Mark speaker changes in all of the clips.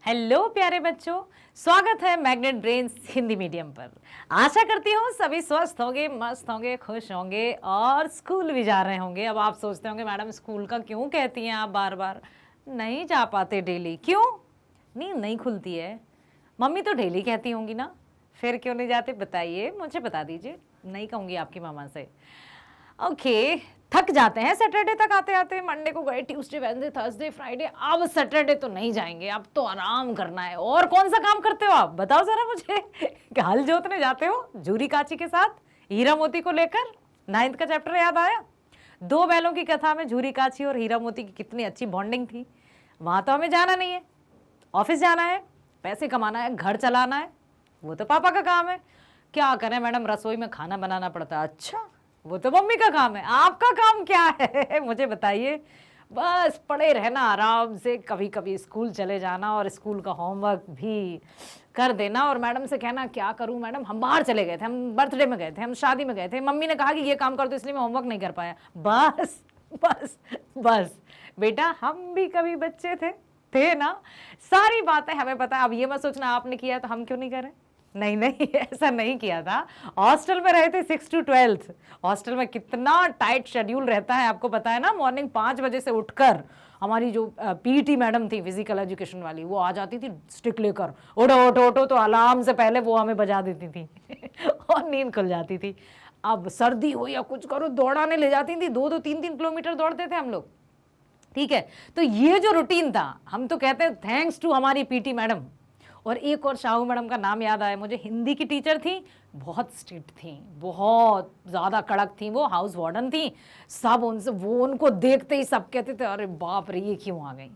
Speaker 1: Hello प्यारे बच्चों, स्वागत है मैग्नेट ब्रेन्स हिंदी मीडियम पर। आशा करती हूँ सभी स्वस्थ होंगे, मस्त होंगे, खुश होंगे और स्कूल भी जा रहे होंगे। अब आप सोचते होंगे मैडम स्कूल का क्यों कहती हैं आप बार बार, नहीं जा पाते डेली, क्यों? नींद नहीं खुलती है? मम्मी तो डेली कहती होंगी ना, फिर क्यों नहीं जाते बताइए, मुझे बता दीजिए। नहीं कहूँगी आपकी मामा से। ओके, थक जाते हैं सैटरडे तक आते आते। मंडे को गए, ट्यूसडे, वेडनेसडे, थर्सडे, फ्राइडे, अब सैटरडे तो नहीं जाएंगे, अब तो आराम करना है। और कौन सा काम करते हो आप, बताओ जरा मुझे। हल जोतने जाते हो जूरी काची के साथ, हीरा मोती को लेकर? 9th का चैप्टर याद आया? दो बैलों की कथा में झूरी काची और हीरा मोती की कितनी अच्छी बॉन्डिंग थी। वहां तो हमें जाना नहीं है, ऑफिस जाना है, पैसे कमाना है, घर चलाना है, वो तो पापा का काम है। क्या करें मैडम, रसोई में खाना बनाना पड़ता है। अच्छा, वो तो मम्मी का काम है, आपका काम क्या है? मुझे बताइए। बस पड़े रहना आराम से, कभी कभी स्कूल चले जाना और स्कूल का होमवर्क भी कर देना और मैडम से कहना क्या करूं मैडम, हम बाहर चले गए थे, हम बर्थडे में गए थे, हम शादी में गए थे, मम्मी ने कहा कि ये काम कर दो इसलिए मैं होमवर्क नहीं कर पाया। बस बस बस बेटा, हम भी कभी बच्चे थे ना। सारी बातें हमें पता है। अब ये मत सोचना आपने किया तो हम क्यों नहीं करें। नहीं नहीं, ऐसा नहीं किया था। हॉस्टल में रहे थे 6 to 12। हॉस्टल में कितना टाइट शेड्यूल रहता है आपको पता है ना। मॉर्निंग 5 बजे से उठकर हमारी जो पीटी मैडम थी, फिजिकल एजुकेशन वाली, वो आ जाती थी स्टिक लेकर, उठो उठो उठो, तो अलार्म से पहले वो हमें बजा देती थी और नींद खुल जाती थी। अब सर्दी हो या कुछ करो, दौड़ाने ले जाती थी, 2-2, 3-3 किलोमीटर दौड़ते थे हम लोग। ठीक है, तो ये जो रूटीन था, हम तो कहते हैं थैंक्स टू हमारी पीटी मैडम। और एक और शाहू मैडम का नाम याद आया मुझे, हिंदी की टीचर थी, बहुत स्ट्रिक्ट थी, बहुत ज़्यादा कड़क थी। वो हाउस वार्डन थी। सब उनसे, वो उनको देखते ही सब कहते थे अरे बाप रे ये क्यों आ गई।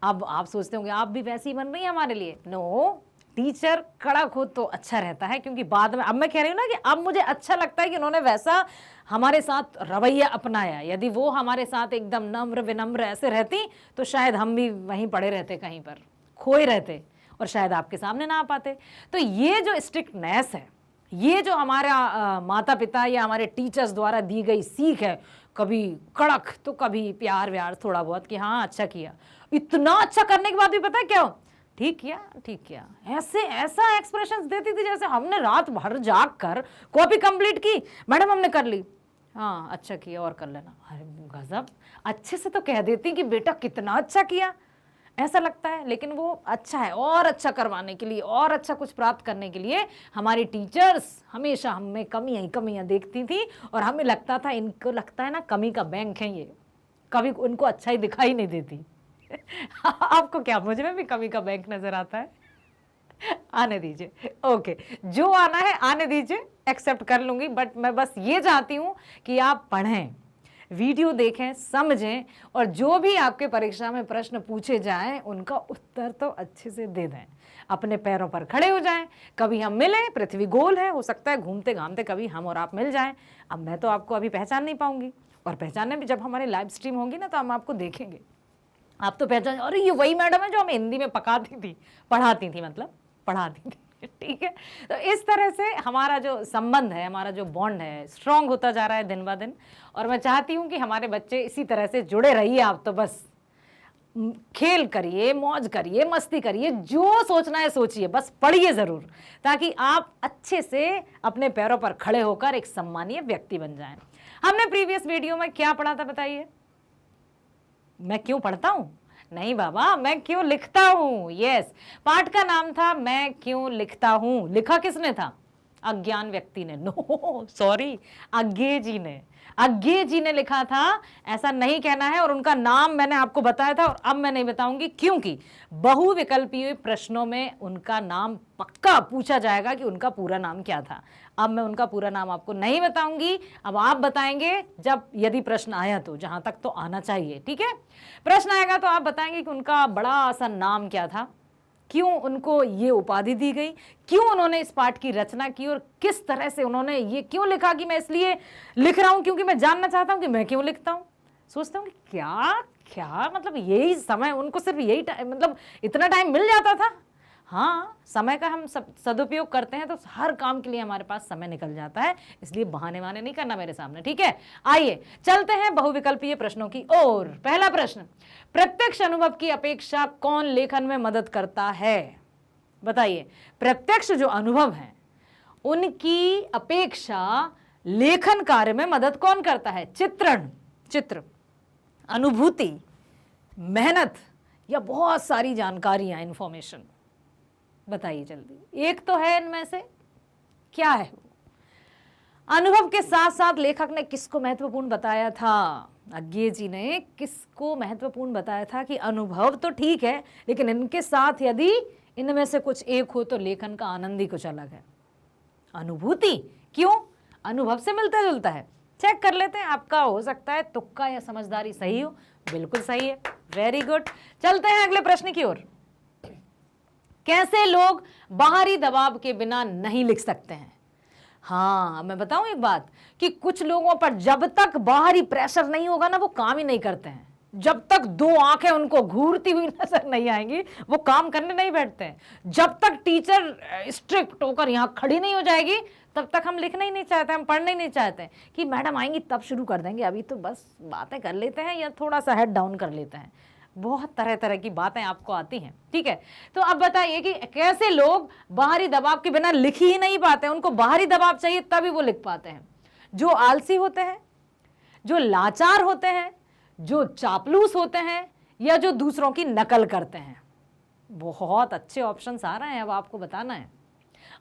Speaker 1: अब आप सोचते होंगे आप भी वैसी बन रही हैं हमारे लिए। नो, टीचर कड़क हो तो अच्छा रहता है, क्योंकि बाद में, अब मैं कह रही हूँ ना कि अब मुझे अच्छा लगता है कि उन्होंने वैसा हमारे साथ रवैया अपनाया। यदि वो हमारे साथ एकदम नम्र विनम्र ऐसे रहती तो शायद हम भी वहीं पड़े रहते, कहीं पर खोए रहते और शायद आपके सामने ना आ पाते। तो ये जो स्ट्रिक्टनेस है, ये जो हमारा माता पिता या हमारे टीचर्स द्वारा दी गई सीख है, कभी कड़क तो कभी प्यार व्यार थोड़ा बहुत कि हाँ अच्छा किया। इतना अच्छा करने के बाद भी पता है क्या, ठीक किया ठीक किया, ऐसे ऐसा एक्सप्रेशंस देती थी जैसे हमने रात भर जाग कर कॉपी कंप्लीट की। मैडम हमने कर ली, हाँ अच्छा किया और कर लेना। अरे गजब, अच्छे से तो कह देती कि बेटा कितना अच्छा किया, ऐसा लगता है। लेकिन वो अच्छा है, और अच्छा करवाने के लिए और अच्छा कुछ प्राप्त करने के लिए हमारी टीचर्स हमेशा हमें कमियां ही कमियां देखती थी और हमें लगता था, इनको लगता है ना कमी का बैंक है ये, कभी उनको अच्छा ही दिखाई नहीं देती। आपको क्या, मुझे में भी कमी का बैंक नजर आता है? आने दीजिए, ओके, जो आना है आने दीजिए, एक्सेप्ट कर लूंगी। बट मैं बस ये चाहती हूं कि आप पढ़ें, वीडियो देखें, समझें और जो भी आपके परीक्षा में प्रश्न पूछे जाएं उनका उत्तर तो अच्छे से दे दें, अपने पैरों पर खड़े हो जाएं। कभी हम मिलें, पृथ्वी गोल है, हो सकता है घूमते घामते कभी हम और आप मिल जाएं। अब मैं तो आपको अभी पहचान नहीं पाऊंगी, और पहचानने भी जब हमारी लाइव स्ट्रीम होगी ना तो हम आपको देखेंगे, आप तो पहचान, अरे ये वही मैडम है जो हमें हिंदी में पढ़ाती थी, मतलब पढ़ाती थी। ठीक है, तो इस तरह से हमारा जो संबंध है, हमारा जो बॉन्ड है, स्ट्रांग होता जा रहा है दिन ब दिन। और मैं चाहती हूँ कि हमारे बच्चे इसी तरह से जुड़े रहिए। आप तो बस खेल करिए, मौज करिए, मस्ती करिए, जो सोचना है सोचिए, बस पढ़िए ज़रूर, ताकि आप अच्छे से अपने पैरों पर खड़े होकर एक सम्मानीय व्यक्ति बन जाएं। हमने प्रीवियस वीडियो में क्या पढ़ा था बताइए? मैं क्यों पढ़ता हूं? नहीं बाबा, मैं क्यों लिखता हूं। यस, पाठ का नाम था मैं क्यों लिखता हूं। लिखा किसने था? अज्ञान व्यक्ति ने। नो सॉरी, अज्ञे जी ने लिखा था। ऐसा नहीं कहना है, और उनका नाम मैंने आपको बताया था और अब मैं नहीं बताऊंगी, क्योंकि बहुविकल्पीय प्रश्नों में उनका नाम पक्का पूछा जाएगा कि उनका पूरा नाम क्या था। अब मैं उनका पूरा नाम आपको नहीं बताऊंगी, अब आप बताएंगे जब, यदि प्रश्न आया तो, जहां तक तो आना चाहिए। ठीक है, प्रश्न आएगा तो आप बताएंगे कि उनका बड़ा सा नाम क्या था, क्यों उनको ये उपाधि दी गई, क्यों उन्होंने इस पाठ की रचना की, और किस तरह से उन्होंने ये क्यों लिखा कि मैं इसलिए लिख रहा हूं क्योंकि मैं जानना चाहता हूं कि मैं क्यों लिखता हूं। सोचता हूं कि क्या क्या मतलब, यही समय उनको सिर्फ यही टाइम, मतलब इतना टाइम मिल जाता था। हाँ, समय का हम सदुपयोग करते हैं तो हर काम के लिए हमारे पास समय निकल जाता है, इसलिए बहाने वहाने नहीं करना मेरे सामने, ठीक है। आइए चलते हैं बहुविकल्पीय प्रश्नों की ओर। पहला प्रश्न, प्रत्यक्ष अनुभव की अपेक्षा कौन लेखन में मदद करता है? बताइए, प्रत्यक्ष जो अनुभव है उनकी अपेक्षा लेखन कार्य में मदद कौन करता है? चित्र, अनुभूति, मेहनत या बहुत सारी जानकारियां, इंफॉर्मेशन? बताइए जल्दी, एक तो है इनमें से, क्या है वो? अनुभव के साथ साथ लेखक ने किसको महत्वपूर्ण बताया था? अज्ञे जी ने किसको महत्वपूर्ण बताया था कि अनुभव तो ठीक है, लेकिन इनके साथ यदि इनमें से कुछ एक हो तो लेखन का आनंद ही कुछ अलग है। अनुभूति, क्यों? अनुभव से मिलता जुलता है। चेक कर लेते हैं, आपका हो सकता है तुक्का या समझदारी सही हो। बिल्कुल सही है, वेरी गुड। चलते हैं अगले प्रश्न की ओर। कैसे लोग बाहरी दबाव के बिना नहीं लिख सकते हैं? हाँ, मैं बताऊं एक बात कि कुछ लोगों पर जब तक बाहरी प्रेशर नहीं होगा ना, वो काम ही नहीं करते हैं। जब तक दो आंखें उनको घूरती हुई नजर नहीं आएंगी, वो काम करने नहीं बैठते हैं। जब तक टीचर स्ट्रिक्ट होकर यहां खड़ी नहीं हो जाएगी, तब तक हम लिखना ही नहीं चाहते, हम पढ़ना ही नहीं चाहते कि मैडम आएंगी तब शुरू कर देंगे, अभी तो बस बातें कर लेते हैं या थोड़ा सा हेड डाउन कर लेते हैं। बहुत तरह तरह की बातें आपको आती हैं, ठीक है। तो अब बताइए कि कैसे लोग बाहरी दबाव के बिना लिख ही नहीं पाते, उनको बाहरी दबाव चाहिए तभी वो लिख पाते हैं। जो आलसी होते हैं, जो लाचार होते हैं, जो चापलूस होते हैं, या जो दूसरों की नकल करते हैं। बहुत अच्छे ऑप्शंस आ रहे हैं, अब आपको बताना है।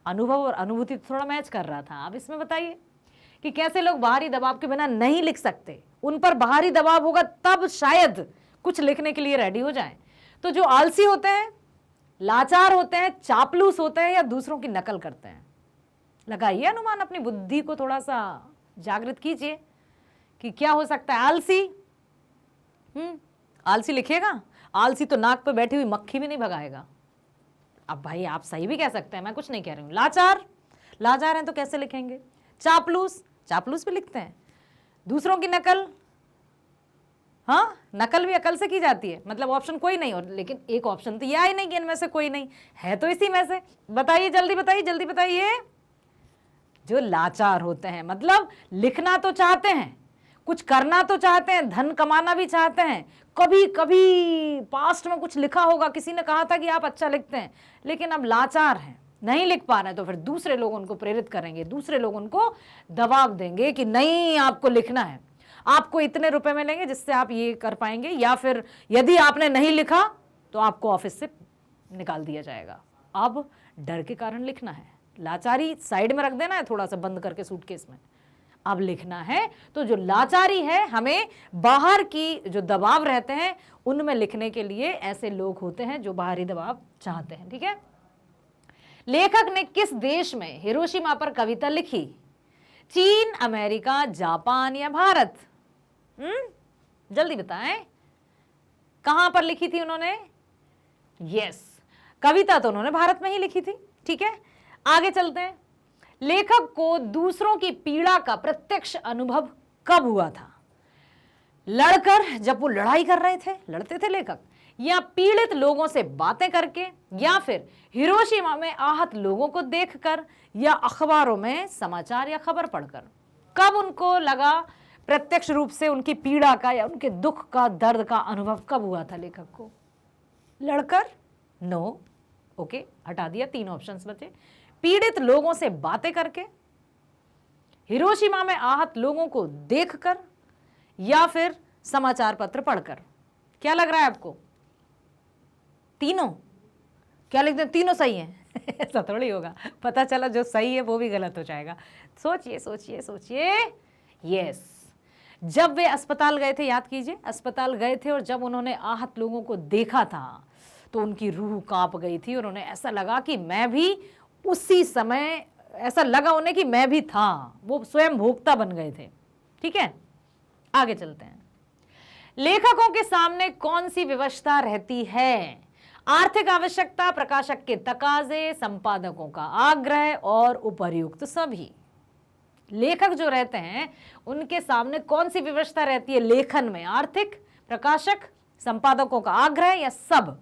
Speaker 1: अनुभव और अनुभूति थोड़ा मैच कर रहा था। अब इसमें बताइए कि कैसे लोग बाहरी दबाव के बिना नहीं लिख सकते, उन पर बाहरी दबाव होगा तब शायद कुछ लिखने के लिए रेडी हो जाएं। तो जो आलसी होते हैं, लाचार होते हैं, चापलूस होते हैं, या दूसरों की नकल करते हैं। लगाइए अनुमान, अपनी बुद्धि को थोड़ा सा जागृत कीजिए कि क्या हो सकता है। आलसी, आलसी लिखेगा? आलसी तो नाक पे बैठी हुई मक्खी भी नहीं भगाएगा। अब भाई आप सही भी कह सकते हैं, मैं कुछ नहीं कह रही हूं। लाचार हैं तो कैसे लिखेंगे? चापलूस भी लिखते हैं। दूसरों की नकल, हाँ, नकल भी अकल से की जाती है, मतलब ऑप्शन कोई नहीं। और लेकिन एक ऑप्शन तो यह ही नहीं कि इनमें से कोई नहीं है, तो इसी में से बताइए, जल्दी बताइए। जो लाचार होते हैं, मतलब लिखना तो चाहते हैं, कुछ करना तो चाहते हैं, धन कमाना भी चाहते हैं। कभी कभी पास्ट में कुछ लिखा होगा, किसी ने कहा था कि आप अच्छा लिखते हैं, लेकिन अब लाचार हैं, नहीं लिख पा रहे हैं, तो फिर दूसरे लोग उनको प्रेरित करेंगे, दूसरे लोग उनको दबाव देंगे कि नहीं आपको लिखना है, आपको इतने रुपए मिलेंगे जिससे आप ये कर पाएंगे, या फिर यदि आपने नहीं लिखा तो आपको ऑफिस से निकाल दिया जाएगा। अब डर के कारण लिखना है, लाचारी साइड में रख देना है, थोड़ा सा बंद करके सूटकेस में। अब लिखना है तो जो लाचारी है, हमें बाहर की जो दबाव रहते हैं उनमें लिखने के लिए ऐसे लोग होते हैं जो बाहरी दबाव चाहते हैं, ठीक है। लेखक ने किस देश में हिरोशिमा पर कविता लिखी? चीन, अमेरिका, जापान या भारत? जल्दी बताएं, कहां पर लिखी थी उन्होंने? यस, कविता तो उन्होंने भारत में ही लिखी थी, ठीक है। आगे चलते हैं। लेखक को दूसरों की पीड़ा का प्रत्यक्ष अनुभव कब हुआ था? लड़कर, जब वो लड़ाई कर रहे थे, लड़ते थे लेखक, या पीड़ित लोगों से बातें करके, या फिर हिरोशिमा में आहत लोगों को देखकर, या अखबारों में समाचार या खबर पढ़कर? कब उनको लगा प्रत्यक्ष रूप से उनकी पीड़ा का या उनके दुख का, दर्द का अनुभव कब हुआ था लेखक को? लड़कर? नो, ओके, हटा दिया, 3 ऑप्शंस बचे। पीड़ित लोगों से बातें करके, हिरोशिमा में आहत लोगों को देखकर, या फिर समाचार पत्र पढ़कर? क्या लग रहा है आपको? तीनों? क्या लिखते हैं? तीनों सही हैं? ऐसा थोड़ी होगा, पता चला जो सही है वो भी गलत हो जाएगा। सोचिए। यस, जब वे अस्पताल गए थे, याद कीजिए, अस्पताल गए थे और जब उन्होंने आहत लोगों को देखा था तो उनकी रूह कांप गई थी और उन्हें ऐसा लगा कि मैं भी उसी समय, ऐसा लगा उन्हें कि मैं भी था, वो स्वयं भोक्ता बन गए थे, ठीक है। आगे चलते हैं। लेखकों के सामने कौन सी व्यवस्था रहती है? आर्थिक आवश्यकता, प्रकाशक के तकाजे, संपादकों का आग्रह और उपर्युक्त सभी। लेखक जो रहते हैं उनके सामने कौन सी व्यवस्था रहती है लेखन में? आर्थिक, प्रकाशक, संपादकों का आग्रह, या सब?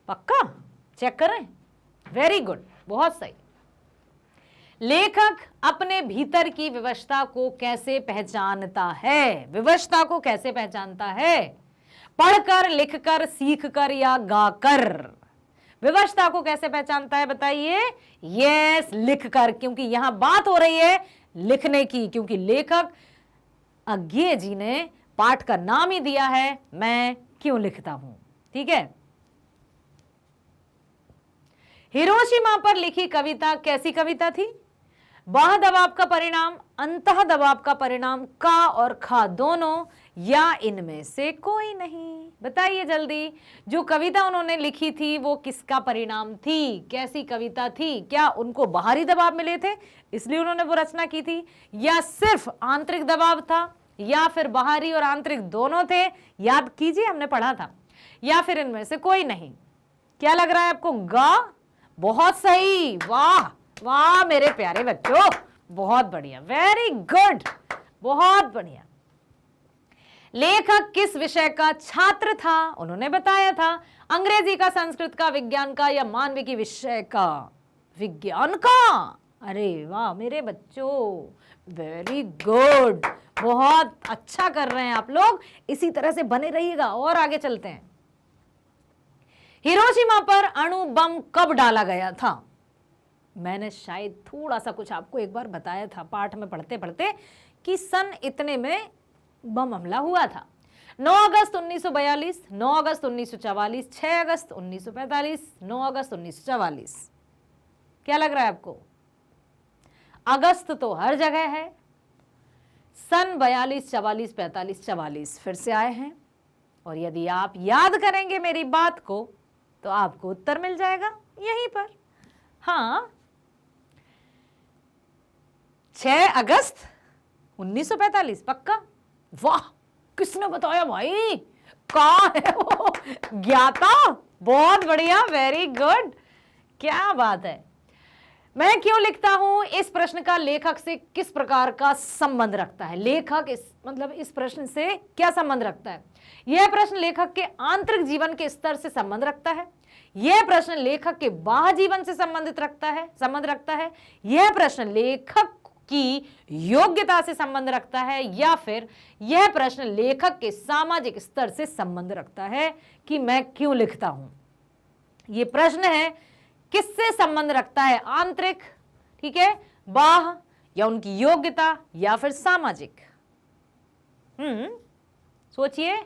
Speaker 1: पक्का चेक करें, वेरी गुड, बहुत सही। लेखक अपने भीतर की विवशता को कैसे पहचानता है? विवशता को कैसे पहचानता है? पढ़कर, लिखकर, सीखकर या गाकर? विवशता को कैसे पहचानता है बताइए? यस, लिखकर, क्योंकि यहां बात हो रही है लिखने की, क्योंकि लेखक अज्ञेय जी ने पाठ का नाम ही दिया है मैं क्यों लिखता हूं। ठीक है, हिरोशिमा पर लिखी कविता कैसी कविता थी? बाह्य दबाव का परिणाम, अंतः दबाव का परिणाम, का और खा दोनों, या इनमें से कोई नहीं? बताइए जल्दी। जो कविता उन्होंने लिखी थी वो किसका परिणाम थी? कैसी कविता थी? क्या उनको बाहरी दबाव मिले थे इसलिए उन्होंने वो रचना की थी, या सिर्फ आंतरिक दबाव था, या फिर बाहरी और आंतरिक दोनों थे? याद कीजिए, हमने पढ़ा था। या फिर इनमें से कोई नहीं? क्या लग रहा है आपको? गा। बहुत सही, वाह वाह मेरे प्यारे बच्चों, बहुत बढ़िया, वेरी गुड, बहुत बढ़िया। लेखक किस विषय का छात्र था? उन्होंने बताया था अंग्रेजी का, संस्कृत का, विज्ञान का, या मानविकी विषय का? विज्ञान का। अरे वाह मेरे बच्चों, वेरी गुड, बहुत अच्छा कर रहे हैं आप लोग, इसी तरह से बने रहिएगा। और आगे चलते हैं। हिरोशिमा पर अणु बम कब डाला गया था? मैंने शायद थोड़ा सा कुछ आपको एक बार बताया था पाठ में पढ़ते पढ़ते कि सन इतने में बम हमला हुआ था। 9 अगस्त 1942, 9 अगस्त 1944, 6 अगस्त 1945, 9 अगस्त 1944। क्या लग रहा है आपको? अगस्त तो हर जगह है, सन 42, 44, 45, 44 फिर से आए हैं, और यदि आप याद करेंगे मेरी बात को तो आपको उत्तर मिल जाएगा यहीं पर। हाँ, 6 अगस्त 1945 पक्का? वाह, किसने बताया भाई? कहाँ है वो ज्ञाता? बहुत बढ़िया, वेरी गुड, क्या बात है। मैं क्यों लिखता हूं इस प्रश्न का लेखक से किस प्रकार का संबंध रखता है? लेखक इस प्रश्न से क्या संबंध रखता है? यह प्रश्न लेखक के आंतरिक जीवन के स्तर से संबंध रखता है, यह प्रश्न लेखक के बाह्य जीवन से संबंध रखता है, यह प्रश्न लेखक की योग्यता से संबंध रखता है, या फिर यह प्रश्न लेखक के सामाजिक स्तर से संबंध रखता है कि मैं क्यों लिखता हूं। यह प्रश्न है किससे संबंध रखता है? आंतरिक, ठीक है, बाह्य, या उनकी योग्यता, या फिर सामाजिक? सोचिए।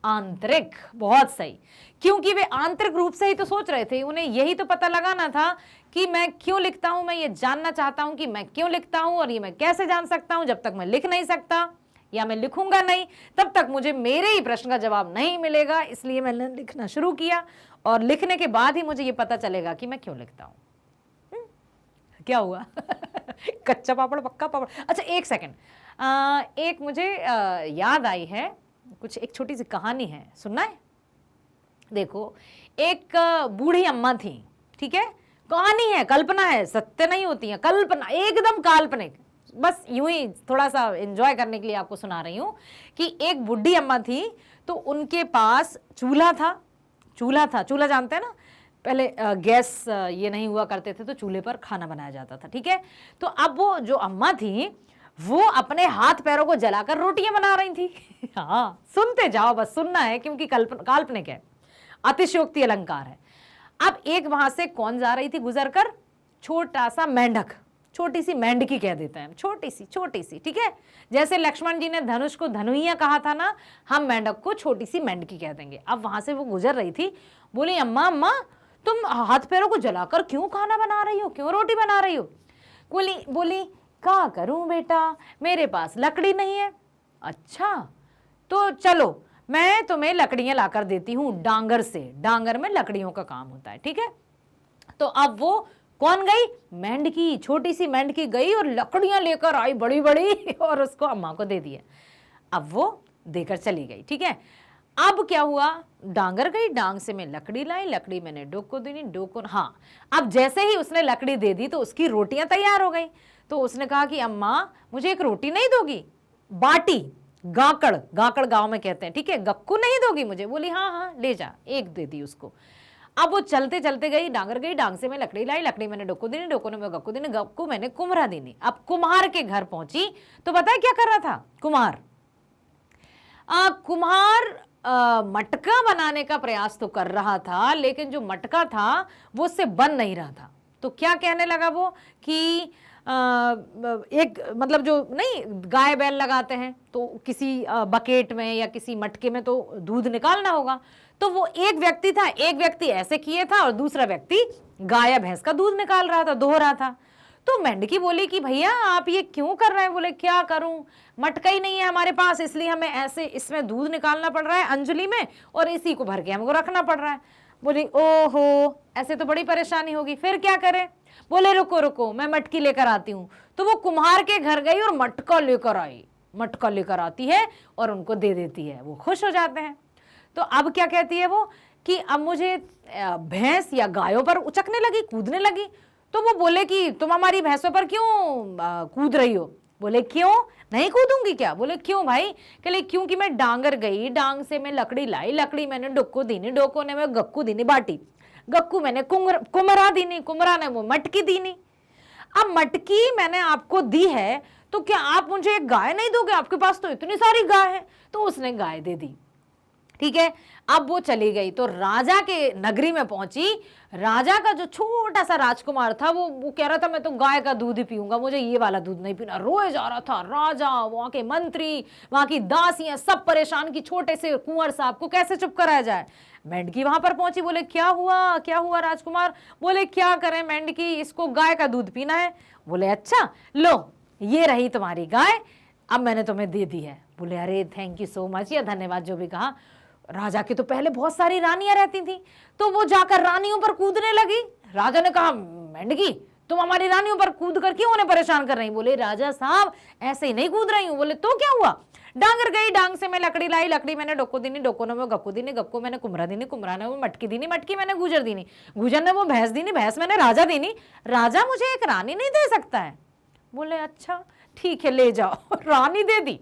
Speaker 1: आंतरिक, बहुत सही, क्योंकि वे आंतरिक रूप से ही तो सोच रहे थे, उन्हें यही तो पता लगाना था कि मैं क्यों लिखता हूं, मैं ये जानना चाहता हूं कि मैं क्यों लिखता हूं, और ये मैं कैसे जान सकता हूं? जब तक मैं लिख नहीं सकता या मैं लिखूंगा नहीं तब तक मुझे मेरे ही प्रश्न का जवाब नहीं मिलेगा, इसलिए मैंने लिखना शुरू किया, और लिखने के बाद ही मुझे ये पता चलेगा कि मैं क्यों लिखता हूं। क्या हुआ? कच्चा पापड़ पक्का पापड़। अच्छा एक सेकंड, एक मुझे याद आई है, कुछ एक छोटी सी कहानी है, सुनना है? देखो, एक बूढ़ी अम्मा थी, ठीक है, कहानी है, कल्पना है, सत्य नहीं होती है, कल्पना, एकदम काल्पनिक, बस यूं ही थोड़ा सा एंजॉय करने के लिए आपको सुना रही हूं कि एक बूढ़ी अम्मा थी, तो उनके पास चूल्हा था, चूल्हा जानते हैं ना, पहले गैस ये नहीं हुआ करते थे तो चूल्हे पर खाना बनाया जाता था, ठीक है। तो अब वो जो अम्मा थी वो अपने हाथ पैरों को जलाकर रोटियां बना रही थी। हाँ, सुनते जाओ, बस सुनना है क्योंकि काल्पनिक है, अतिशयोक्ति अलंकार है। अब एक वहां से कौन जा रही थी गुजरकर? छोटा सा मेंढक, छोटी सी मेंढकी कह देते हैं, छोटी सी, ठीक है। जैसे लक्ष्मण जी ने धनुष को धनुइया कहा था ना, हम मेंढक को छोटी सी मेंढकी कह देंगे। अब वहां से वो गुजर रही थी, बोली अम्मा तुम हाथ पैरों को जलाकर क्यों खाना बना रही हो, क्यों रोटी बना रही हो? बोली क्या करूं बेटा, मेरे पास लकड़ी नहीं है। अच्छा तो चलो मैं तुम्हें लकड़ियां लाकर देती हूं डांगर से, डांगर में लकड़ियों का काम होता है, ठीक है। तो अब वो कौन गई? मेंढकी, छोटी सी मेंढकी गई और लकड़ियां लेकर आई बड़ी बड़ी और उसको अम्मा को दे दिया। अब वो देकर चली गई, ठीक है। अब क्या हुआ? डांगर गई, डांग से मैं लकड़ी लाई, लकड़ी मैंने डोक को दी, डोक, हाँ। अब जैसे ही उसने लकड़ी दे दी तो उसकी रोटियां तैयार हो गई। तो उसने कहा कि अम्मा मुझे एक रोटी नहीं दोगी? बाटी, गाकड़, गाकड़ गांव में कहते हैं, ठीक है। गक्कू नहीं दोगी मुझे? बोली हाँ हाँ ले जा, एक दे दी उसको। अब वो चलते चलते गई, डांगर गई, डांग से मैं लकड़ी लाई, लकड़ी मैंने डोको दीनी, डोको ने मैं गक्कू दीनी, गक्कू मैंने कुम्हरा दीनी। अब कुम्हार के घर पहुंची तो पता है क्या कर रहा था कुम्हार? कुम्हार मटका बनाने का प्रयास तो कर रहा था, लेकिन जो मटका था वो उससे बन नहीं रहा था। तो क्या कहने लगा वो कि एक मतलब जो नहीं गाय बैल लगाते हैं तो किसी बकेट में या किसी मटके में तो दूध निकालना होगा, तो वो एक व्यक्ति था, एक व्यक्ति ऐसे किए था और दूसरा व्यक्ति गाय या भैंस का दूध निकाल रहा था, दोह रहा था। तो मेंढकी बोली कि भैया आप ये क्यों कर रहे हैं? बोले क्या करूं, मटका ही नहीं है हमारे पास, इसलिए हमें ऐसे इसमें दूध निकालना पड़ रहा है अंजलि में, और इसी को भर के हमको रखना पड़ रहा है। बोली ओहो, ऐसे तो बड़ी परेशानी होगी, फिर क्या करें? बोले रुको रुको मैं मटकी लेकर आती हूँ। तो वो कुम्हार के घर गई और मटका लेकर आई, मटका लेकर आती है और उनको दे देती है, वो खुश हो जाते हैं। तो अब क्या कहती है वो कि अब मुझे भैंस या गायों पर उचकने लगी, कूदने लगी। तो वो बोले कि तुम हमारी भैंसों पर क्यों कूद रही हो? बोले क्यों, नहीं कूदूंगी क्या? बोले क्यों भाई? कहले क्योंकि मैं डांगर गई, डांग से मैं लकड़ी लाई, लकड़ी मैंने डोको दीनी, डोको ने मैं गक्कू दीनी बाटी, गक्कू मैंने कुमरा दीनी, कुमरा ने वो मटकी दीनी। अब मटकी मैंने आपको दी है तो क्या आप मुझे एक गाय नहीं दोगे? आपके पास तो इतनी सारी गाय है। तो उसने गाय दे दी, ठीक है। अब वो चली गई तो राजा के नगरी में पहुंची। राजा का जो छोटा सा राजकुमार था वो कह रहा था मैं तो गाय का दूध ही पीऊंगा, मुझे ये वाला दूध नहीं पीना, रोए जा रहा था। राजा, वहां के मंत्री, वहां की दासियां सब परेशान कि छोटे से कुंवर साहब को कैसे चुप कराया जाए। मेंढकी वहां पर पहुंची, बोले क्या हुआ, क्या हुआ राजकुमार? बोले क्या करें मेंढकी, इसको गाय का दूध पीना है। बोले अच्छा लो ये रही तुम्हारी गाय, अब मैंने तुम्हें दे दी है। बोले अरे थैंक यू सो मच, या धन्यवाद जो भी कहा। राजा के तो पहले बहुत सारी रानियां रहती थी, तो वो जाकर रानियों पर कूदने लगी। राजा ने कहा मेंढकी तुम हमारी रानियों पर कूद कर क्यों उन्हें परेशान कर रही? बोले राजा साहब ऐसे ही नहीं कूद रही हूं। बोले तो क्या हुआ? डांगर गई, डांग से मैं लकड़ी लाई, लकड़ी मैंने डोको दीनी, डोको ने वो गक्कू दीनी, गक्कू मैंने कुम्हरा दीनी, कुम्हरा ने वो मटकी दीनी, मटकी मैंने गुजर दीनी, गुजर ने वो भैंस दीनी, भैंस मैंने राजा दीनी, राजा मुझे एक रानी नहीं दे सकता है। बोले अच्छा ठीक है ले जाओ। रानी दे दी।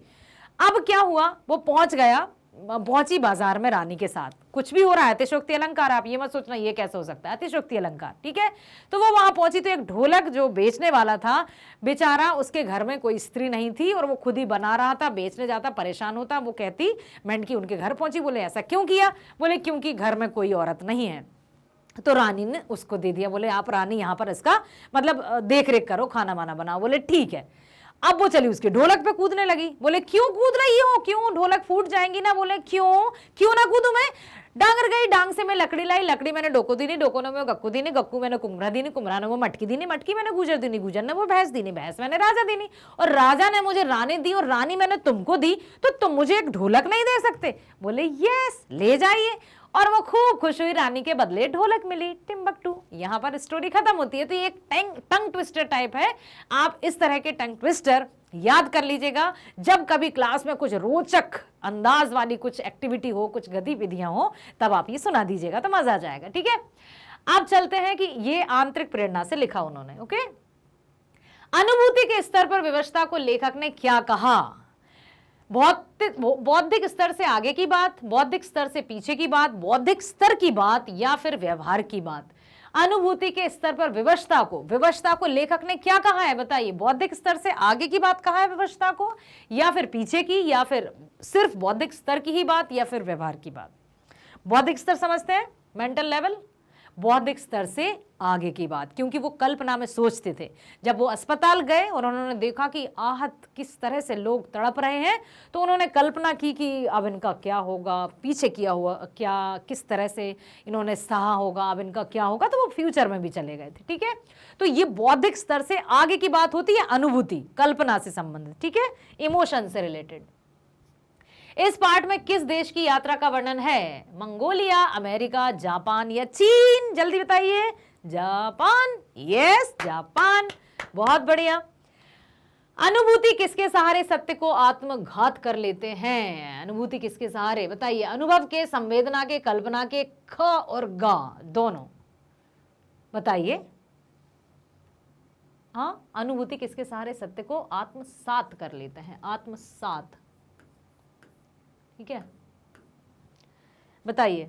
Speaker 1: अब क्या हुआ, वो पहुंची बाजार में रानी के साथ। कुछ भी हो रहा है, अतिशयोक्ति अलंकार, आप ये मत सोचना ये कैसे हो सकता है, अतिशयोक्ति अलंकार, ठीक है। तो वो वहां पहुंची तो एक ढोलक जो बेचने वाला था बेचारा, उसके घर में कोई स्त्री नहीं थी और वो खुद ही बना रहा था, बेचने जाता परेशान होता। वो कहती मेंढकी उनके घर पहुंची। बोले ऐसा क्यों किया? बोले क्योंकि घर में कोई औरत नहीं है। तो रानी ने उसको दे दिया। बोले आप रानी यहाँ पर इसका मतलब देख रेख करो, खाना वाना बनाओ। बोले ठीक है। अब वो चली उसके ढोलक पे कूदने लगी। बोले क्यों कूद रही हो, क्यों, ढोलक फूट जाएंगी ना। बोले क्यों, क्यों ना कूदू मैं? डांगर गई, डांग से मैं लकड़ी लाई, लकड़ी मैंने डोको दीनी, डोको ने मैं गक्कू दीनी, गक्कू मैंने कुम्हरा दीनी, कुम्हरा ने वो मटकी दीनी, मटकी मैंने गुजर दीनी, गुजर ने वो भैंस दीनी, भैंस मैंने राजा दीनी, और राजा ने मुझे रानी दी और रानी मैंने तुमको दी, तो तुम मुझे एक ढोलक नहीं दे सकते? बोले यस ले जाइए। और वो खूब खुश हुई, रानी के बदले ढोलक मिली। टिम्बकटू। यहाँ पर स्टोरी खत्म होती है। तो ये एक टंग ट्विस्टर टाइप है। आप इस तरह के टंग ट्विस्टर याद कर लीजिएगा जब कभी क्लास में कुछ रोचक अंदाज वाली कुछ एक्टिविटी हो, कुछ गतिविधियां हो, तब आप ये सुना दीजिएगा तो मजा आ जाएगा, ठीक है। अब चलते हैं कि ये आंतरिक प्रेरणा से लिखा उन्होंने, ओके। अनुभूति के स्तर पर विवशता को लेखक ने क्या कहा? बौद्धिक स्तर से आगे की बात, बौद्धिक स्तर से पीछे की बात, बौद्धिक स्तर की बात, या फिर व्यवहार की बात? अनुभूति के स्तर पर विवशता को लेखक ने क्या कहा है बताइए? बौद्धिक स्तर से आगे की बात कहा है विवशता को, या फिर पीछे की, या फिर सिर्फ बौद्धिक स्तर की ही बात, या फिर व्यवहार की बात? बौद्धिक स्तर समझते हैं, मेंटल लेवल। बौद्धिक स्तर से आगे की बात, क्योंकि वो कल्पना में सोचते थे। जब वो अस्पताल गए और उन्होंने देखा कि आहत किस तरह से लोग तड़प रहे हैं, तो उन्होंने कल्पना की कि अब इनका क्या होगा, पीछे किया हुआ क्या, किस तरह से इन्होंने सहा होगा, अब इनका क्या होगा। तो वो फ्यूचर में भी चले गए थे, ठीक है। तो ये बौद्धिक स्तर से आगे की बात होती है, अनुभूति, कल्पना से संबंधित, ठीक है, इमोशन से रिलेटेड। इस पार्ट में किस देश की यात्रा का वर्णन है? मंगोलिया, अमेरिका, जापान या चीन? जल्दी बताइए। जापान, यस जापान, बहुत बढ़िया। अनुभूति किसके सहारे सत्य को आत्मघात कर लेते हैं? अनुभूति किसके सहारे बताइए? अनुभव के, संवेदना के, कल्पना के, ख और गा दोनों बताइए। हाँ, अनुभूति किसके सहारे सत्य को आत्मसात कर लेते हैं? आत्मसात, ठीक है, बताइए।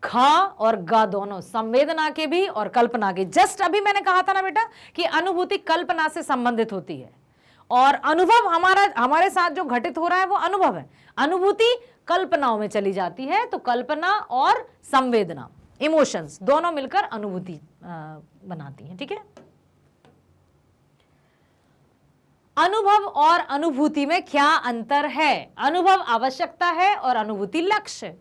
Speaker 1: खा और गा दोनों संवेदना के भी और कल्पना के। जस्ट अभी मैंने कहा था ना बेटा कि अनुभूति कल्पना से संबंधित होती है और अनुभव हमारे साथ जो घटित हो रहा है वो अनुभव है। अनुभूति कल्पनाओं में चली जाती है, तो कल्पना और संवेदना, इमोशंस, दोनों मिलकर अनुभूति बनाती हैं। ठीक है, अनुभव और अनुभूति में क्या अंतर है? अनुभव आवश्यकता है और अनुभूति लक्ष्य।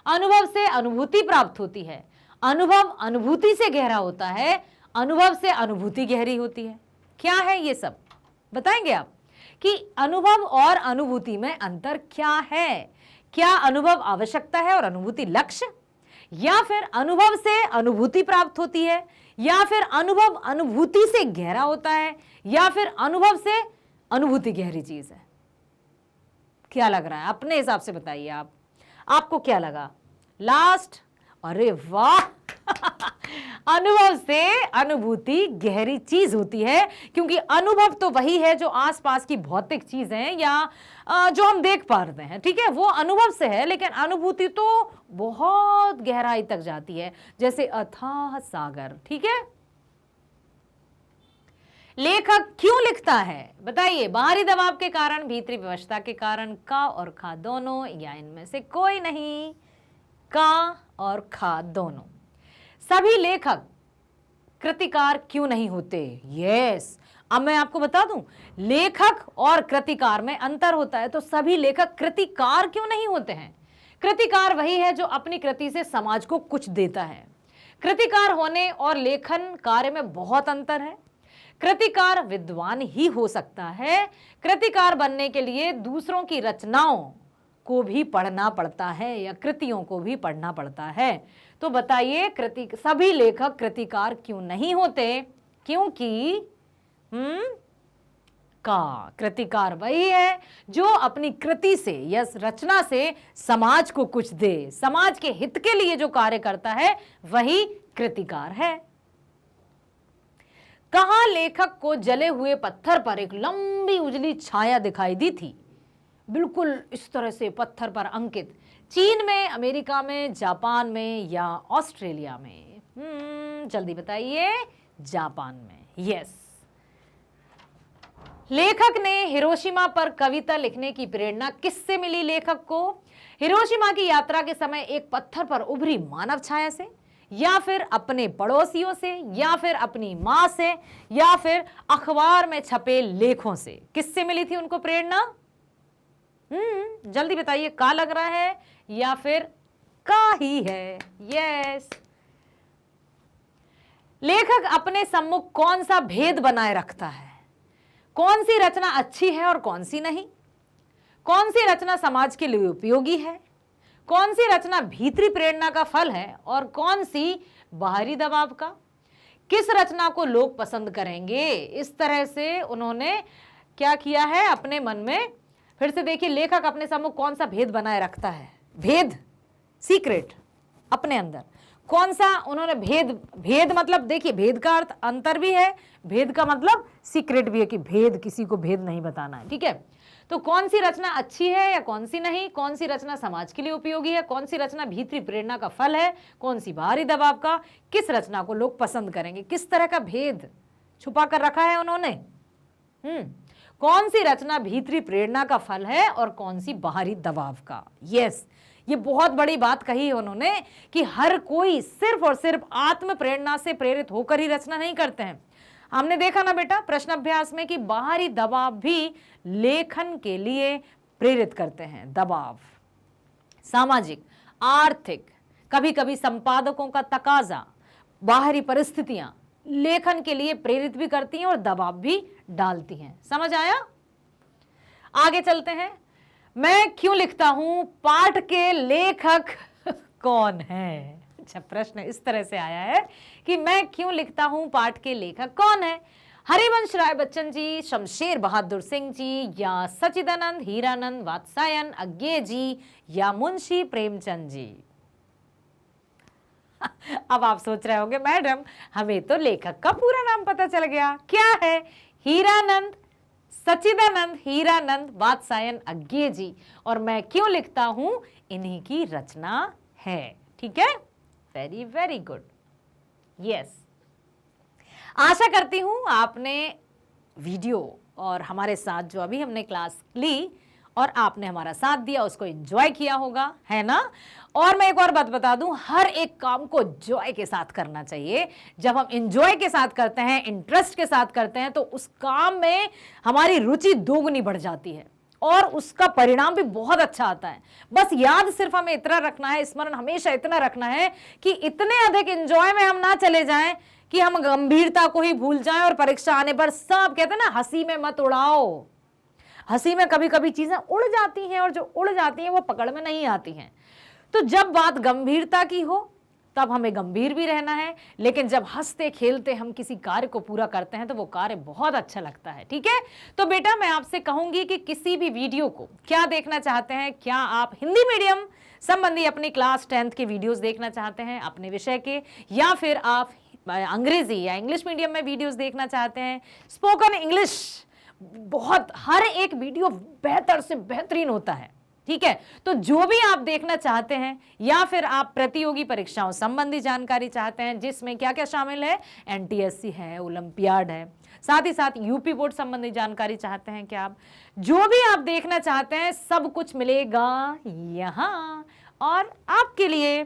Speaker 1: अनुभव से अनुभूति प्राप्त होती है, अनुभव अनुभूति से गहरा होता है, अनुभव से अनुभूति गहरी होती है। क्या है ये सब बताएंगे आप कि अनुभव और अनुभूति में अंतर क्या है? क्या अनुभव आवश्यकता है और अनुभूति लक्ष्य, या फिर अनुभव से अनुभूति प्राप्त होती है, या फिर अनुभव अनुभूति से गहरा होता है, या फिर अनुभव से अनुभूति गहरी चीज है? क्या लग रहा है? अपने हिसाब से बताइए आप, आपको क्या लगा लास्ट? अरे वाह अनुभव से अनुभूति गहरी चीज होती है, क्योंकि अनुभव तो वही है जो आसपास की भौतिक चीजें या जो हम देख पाते हैं, ठीक है, वो अनुभव से है, लेकिन अनुभूति तो बहुत गहराई तक जाती है, जैसे अथाह सागर। ठीक है, लेखक क्यों लिखता है बताइए? बाहरी दबाव के कारण, भीतरी व्यवस्था के कारण, का और खा दोनों, या इनमें से कोई नहीं? का और खा दोनों। सभी लेखक कृतिकार क्यों नहीं होते? यस, अब मैं आपको बता दूं, लेखक और कृतिकार में अंतर होता है, तो सभी लेखक कृतिकार क्यों नहीं होते हैं? कृतिकार वही है जो अपनी कृति से समाज को कुछ देता है। कृतिकार होने और लेखन कार्य में बहुत अंतर है। कृतिकार विद्वान ही हो सकता है। कृतिकार बनने के लिए दूसरों की रचनाओं को भी पढ़ना पड़ता है, या कृतियों को भी पढ़ना पड़ता है। तो बताइए सभी लेखक कृतिकार क्यों नहीं होते? क्योंकि का कृतिकार वही है जो अपनी कृति से या रचना से समाज को कुछ दे, समाज के हित के लिए जो कार्य करता है वही कृतिकार है। कहां लेखक को जले हुए पत्थर पर एक लंबी उजली छाया दिखाई दी थी, बिल्कुल इस तरह से पत्थर पर अंकित? चीन में, अमेरिका में, जापान में, या ऑस्ट्रेलिया में? जल्दी बताइए। जापान में। यस। लेखक ने हिरोशिमा पर कविता लिखने की प्रेरणा किससे मिली लेखक को? हिरोशिमा की यात्रा के समय एक पत्थर पर उभरी मानव छाया से, या फिर अपने पड़ोसियों से, या फिर अपनी मां से, या फिर अखबार में छपे लेखों से? किससे मिली थी उनको प्रेरणा? जल्दी बताइए, का लग रहा है या फिर का ही है? यस। लेखक अपने सम्मुख कौन सा भेद बनाए रखता है? कौन सी रचना अच्छी है और कौन सी नहीं? कौन सी रचना समाज के लिए उपयोगी है? कौन सी रचना भीतरी प्रेरणा का फल है और कौन सी बाहरी दबाव का? किस रचना को लोग पसंद करेंगे? इस तरह से उन्होंने क्या किया है अपने मन में। फिर से देखिए, लेखक अपने सम्मुख कौन सा भेद बनाए रखता है? भेद, सीक्रेट अपने अंदर कौन सा उन्होंने भेद मतलब देखिए, भेद का अर्थ अंतर भी है, भेद का मतलब सीक्रेट भी है कि भेद, किसी को भेद नहीं बताना है। ठीक है, तो कौन सी रचना अच्छी है या कौन सी नहीं? कौन सी रचना समाज के लिए उपयोगी है? कौन सी रचना भीतरी प्रेरणा का फल है? कौन सी बाहरी दबाव का? किस रचना को लोग पसंद करेंगे? किस तरह का भेद छुपा कर रखा है उन्होंने? कौन सी रचना भीतरी प्रेरणा का फल है और कौन सी बाहरी दबाव का? यस, ये बहुत बड़ी बात कही है उन्होंने कि हर कोई सिर्फ और सिर्फ आत्म प्रेरणा से प्रेरित होकर ही रचना नहीं करते हैं। हमने देखा ना बेटा प्रश्न अभ्यास में कि बाहरी दबाव भी लेखन के लिए प्रेरित करते हैं। दबाव सामाजिक, आर्थिक, कभी कभी संपादकों का तकाजा, बाहरी परिस्थितियां लेखन के लिए प्रेरित भी करती हैं और दबाव भी डालती हैं। समझ आया? आगे चलते हैं। मैं क्यों लिखता हूं पाठ के लेखक कौन है? अच्छा, प्रश्न इस तरह से आया है कि मैं क्यों लिखता हूं पाठ के लेखक कौन है? हरिवंश राय बच्चन जी, शमशेर बहादुर सिंह जी, या सचिदानंद, हीरानंद, वात्सायन, अज्ञे जी, या मुंशी प्रेमचंद जी? अब आप सोच रहे होंगे मैडम हमें तो लेखक का पूरा नाम पता चल गया, क्या है? हीरानंद सच्चिदानंद हीरानंद वात्सायन अज्ञे जी, और मैं क्यों लिखता हूं, इन्हीं की रचना है। ठीक है, वेरी वेरी गुड। यस, आशा करती हूं आपने वीडियो और हमारे साथ जो अभी हमने क्लास ली और आपने हमारा साथ दिया उसको एंजॉय किया होगा, है ना। और मैं एक और बात बता दूं, हर एक काम को जॉय के साथ करना चाहिए। जब हम एंजॉय के साथ करते हैं, इंटरेस्ट के साथ करते हैं, तो उस काम में हमारी रुचि दोगुनी बढ़ जाती है और उसका परिणाम भी बहुत अच्छा आता है। बस याद सिर्फ हमें इतना रखना है, स्मरण हमेशा इतना रखना है कि इतने अधिक एंजॉय में हम ना चले जाएं कि हम गंभीरता को ही भूल जाएं और परीक्षा आने पर सब कहते हैं ना, हंसी में मत उड़ाओ। हंसी में कभी कभी चीजें उड़ जाती हैं और जो उड़ जाती हैं वो पकड़ में नहीं आती हैं। तो जब बात गंभीरता की हो तब हमें गंभीर भी रहना है, लेकिन जब हंसते खेलते हम किसी कार्य को पूरा करते हैं तो वो कार्य बहुत अच्छा लगता है। ठीक है, तो बेटा मैं आपसे कहूंगी कि किसी भी वीडियो को क्या देखना चाहते हैं, क्या आप हिंदी मीडियम संबंधी अपनी क्लास 10th के वीडियोस देखना चाहते हैं अपने विषय के, या फिर आप अंग्रेजी या इंग्लिश मीडियम में वीडियोस देखना चाहते हैं, स्पोकन इंग्लिश, बहुत हर एक वीडियो बेहतर से बेहतरीन होता है। ठीक है, तो जो भी आप देखना चाहते हैं, या फिर आप प्रतियोगी परीक्षाओं संबंधी जानकारी चाहते हैं जिसमें क्या क्या शामिल है, एनटीएससी है, ओलंपियाड है, साथ ही साथ यूपी बोर्ड संबंधी जानकारी चाहते हैं, क्या आप जो भी आप देखना चाहते हैं सब कुछ मिलेगा यहाँ और आपके लिए।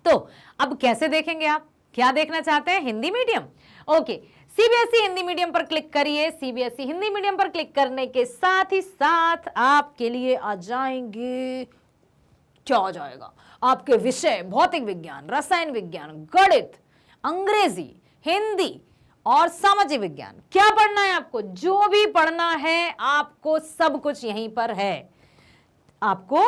Speaker 1: तो अब कैसे देखेंगे, आप क्या देखना चाहते हैं, Hindi medium, okay, CBSE Hindi medium पर क्लिक करिए। सीबीएसई हिंदी मीडियम पर क्लिक करने के साथ ही साथ आपके लिए आ जाएंगे, क्या आ जाएगा, आपके विषय भौतिक विज्ञान, रसायन विज्ञान, गणित, अंग्रेजी, हिंदी और सामाजिक विज्ञान। क्या पढ़ना है आपको, जो भी पढ़ना है आपको सब कुछ यहीं पर है। आपको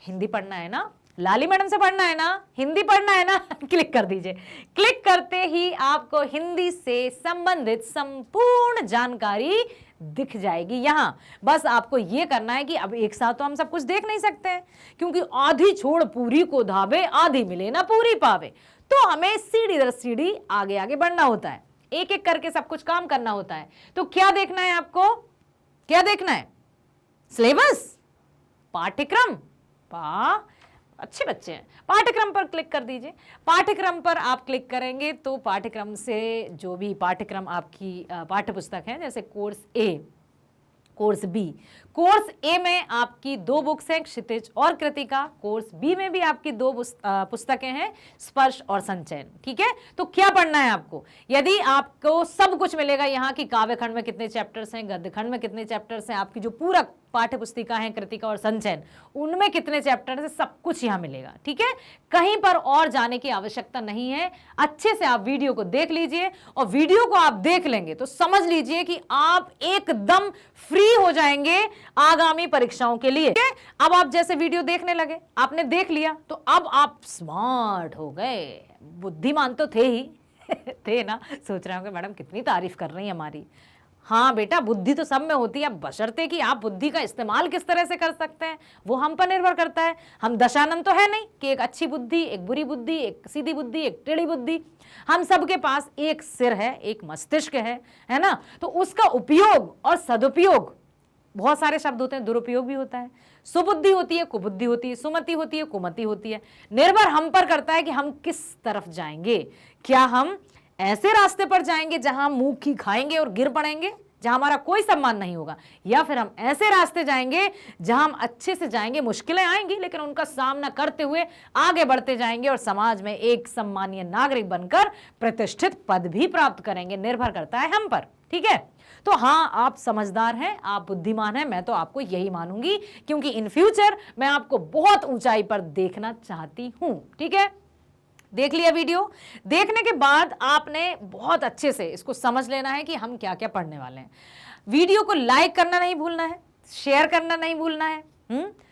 Speaker 1: हिंदी पढ़ना है ना, लाली मैडम से पढ़ना है ना, हिंदी पढ़ना है ना, क्लिक कर दीजिए। क्लिक करते ही आपको हिंदी से संबंधित संपूर्ण जानकारी दिख जाएगी यहां। बस आपको यह करना है कि अब एक साथ तो हम सब कुछ देख नहीं सकते हैं, क्योंकि आधी छोड़ पूरी को धावे, आधी मिले ना पूरी पावे। तो हमें सीढ़ी दर सीढ़ी आगे आगे बढ़ना होता है, एक एक करके सब कुछ काम करना होता है। तो क्या देखना है आपको, क्या देखना है, सिलेबस, पाठ्यक्रम, अच्छे बच्चे हैं, पाठ्यक्रम पर क्लिक कर दीजिए। पाठ्यक्रम पर आप क्लिक करेंगे तो पाठ्यक्रम से जो भी पाठ्यक्रम आपकी पाठ्य पुस्तक है, जैसे कोर्स ए, कोर्स बी, कोर्स ए में आपकी 2 बुक्स हैं, क्षितिज और कृतिका। कोर्स बी में भी आपकी 2 पुस्तकें हैं, स्पर्श और संचयन। ठीक है, तो क्या पढ़ना है आपको, यदि आपको सब कुछ मिलेगा यहाँ की काव्य खंड में कितने चैप्टर्स हैं, गद्य खंड में कितने चैप्टर्स हैं, आपकी जो पूरा पाठ्य पुस्तिका है कृतिका और संचयन उनमें कितने चैप्टर है, सब कुछ यहाँ मिलेगा। ठीक है, कहीं पर और जाने की आवश्यकता नहीं है। अच्छे से आप वीडियो को देख लीजिए, और वीडियो को आप देख लेंगे तो समझ लीजिए कि आप एकदम फ्री हो जाएंगे आगामी परीक्षाओं के लिए। अब आप जैसे वीडियो देखने लगे, आपने देख लिया तो अब आप स्मार्ट हो गए, बुद्धिमान तो थे ही थे ना, सोच रहे होंगे मैडम कितनी तारीफ कर रही है हमारी। हाँ बेटा, बुद्धि तो सब में होती है, बशर्ते कि आप बुद्धि का इस्तेमाल किस तरह से कर सकते हैं वो हम पर निर्भर करता है। हम दशानंद तो है नहीं कि एक अच्छी बुद्धि, एक बुरी बुद्धि, एक सीधी बुद्धि, एक टेढ़ी बुद्धि। हम सबके पास एक सिर है, एक मस्तिष्क है ना। तो उसका उपयोग और सदुपयोग, बहुत सारे शब्द होते हैं, दुरुपयोग भी होता है, सुबुद्धि होती है, कुबुद्धि होती है, सुमति होती है, कुमति होती है। निर्भर हम पर करता है कि हम किस तरफ जाएंगे। क्या हम ऐसे रास्ते पर जाएंगे जहां मुंह की खाएंगे और गिर पड़ेंगे, जहां हमारा कोई सम्मान नहीं होगा, या फिर हम ऐसे रास्ते जाएंगे जहां हम अच्छे से जाएंगे, मुश्किलें आएंगी लेकिन उनका सामना करते हुए आगे बढ़ते जाएंगे और समाज में एक सम्मानीय नागरिक बनकर प्रतिष्ठित पद भी प्राप्त करेंगे। निर्भर करता है हम पर। ठीक है, तो हाँ, आप समझदार हैं, आप बुद्धिमान हैं, मैं तो आपको यही मानूंगी, क्योंकि इन फ्यूचर मैं आपको बहुत ऊंचाई पर देखना चाहती हूं। ठीक है, देख लिया वीडियो, देखने के बाद आपने बहुत अच्छे से इसको समझ लेना है कि हम क्या क्या पढ़ने वाले हैं। वीडियो को लाइक करना नहीं भूलना है, शेयर करना नहीं भूलना है,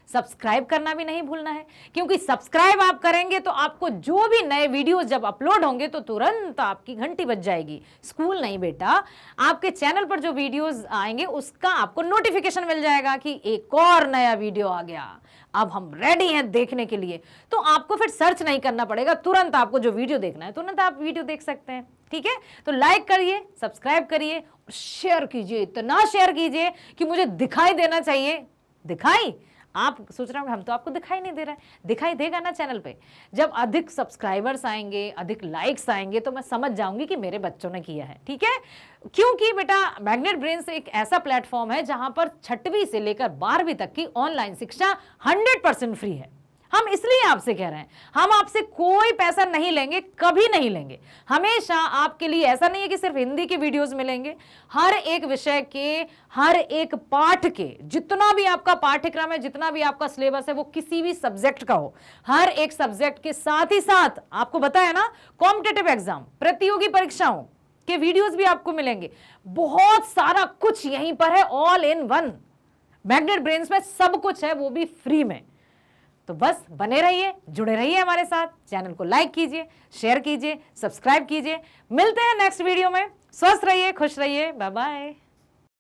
Speaker 1: सब्सक्राइब करना भी नहीं भूलना है, क्योंकि सब्सक्राइब आप करेंगे तो आपको जो भी नए वीडियोस जब अपलोड होंगे तो तुरंत आपकी घंटी बज जाएगी। स्कूल नहीं बेटा, आपके चैनल पर जो वीडियोस आएंगे उसका आपको नोटिफिकेशन मिल जाएगा कि एक और नया वीडियो आ गया, अब हम रेडी हैं देखने के लिए। तो आपको फिर सर्च नहीं करना पड़ेगा, तुरंत आपको जो वीडियो देखना है तुरंत आप वीडियो देख सकते हैं। ठीक है, तो लाइक करिए, सब्सक्राइब करिए और शेयर कीजिए, इतना शेयर कीजिए कि मुझे दिखाई देना चाहिए। दिखाई, आप सोच रहे होंगे हम तो आपको दिखाई नहीं दे रहा है, दिखाई देगा ना चैनल पे। जब अधिक सब्सक्राइबर्स आएंगे, अधिक लाइक्स आएंगे, तो मैं समझ जाऊंगी कि मेरे बच्चों ने किया है। ठीक है, क्योंकि बेटा मैग्नेट ब्रेन्स एक ऐसा प्लेटफॉर्म है जहां पर 6वीं से लेकर 12वीं तक की ऑनलाइन शिक्षा 100% फ्री है। हम इसलिए आपसे कह रहे हैं, हम आपसे कोई पैसा नहीं लेंगे, कभी नहीं लेंगे। हमेशा आपके लिए ऐसा नहीं है कि सिर्फ हिंदी के वीडियोस मिलेंगे, हर एक विषय के, हर एक पाठ के, जितना भी आपका पाठ्यक्रम है, जितना भी आपका सिलेबस है, वो किसी भी सब्जेक्ट का हो, हर एक सब्जेक्ट के साथ ही साथ आपको बताया ना, कॉम्पिटिटिव एग्जाम, प्रतियोगी परीक्षाओं के वीडियोस भी आपको मिलेंगे। बहुत सारा कुछ यहीं पर है, all in one. Magnet brains में सब कुछ है, वो भी फ्री में। तो बस बने रहिए, जुड़े रहिए हमारे साथ। चैनल को लाइक कीजिए, शेयर कीजिए, सब्सक्राइब कीजिए। मिलते हैं नेक्स्ट वीडियो में। स्वस्थ रहिए, खुश रहिए, बाय बाय।